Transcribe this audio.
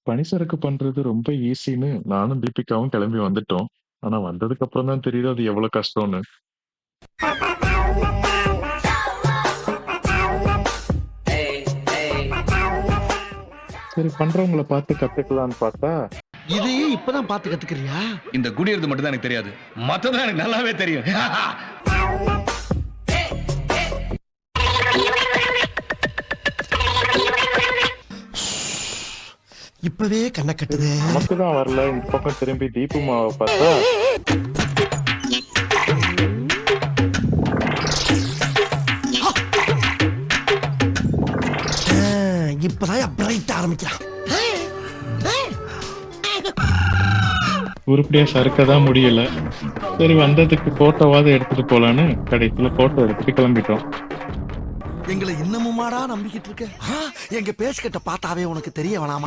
பனிசறுக்கு பண்றது ரொம்ப ஈஸின்னு நானும் தீபிகாவும் கிளம்பி வந்துட்டோம். ஆனா வந்ததுக்கு அப்புறம் தான் தெரியுது அது எவ்வளவு கஷ்டம்னு. சரி பண்றவங்கள பார்த்து கத்துக்கலாம்னு பார்த்தா, இதையே இப்பதான் பார்த்து கத்துக்கிறியா? இந்த குடியிறது மட்டும் தான் எனக்கு தெரியாது. மத்ததெல்லாம் எனக்கு நல்லாவே தெரியும். இப்பவே கண்ணை கட்டுதே. நமக்கு தான் வரல. இந்த பக்கம் திரும்பி தீபுமாவை பார்த்தா, இப்பதான் பிரைட் ஆரம்பிக்கிறான். உருப்படியா சறுக்க தான் முடியல. சரி வந்ததுக்கு போட்டோவாவது எடுத்துட்டு போலான்னு கடைசியில போட்டோ எடுத்துட்டு கிளம்பிட்டோம். எங்களை இன்னமுமாடா நம்பிக்கிட்டு இருக்க? எங்க பேசிக்கிட்ட பார்த்தாவே உனக்கு தெரிய வேணாமா?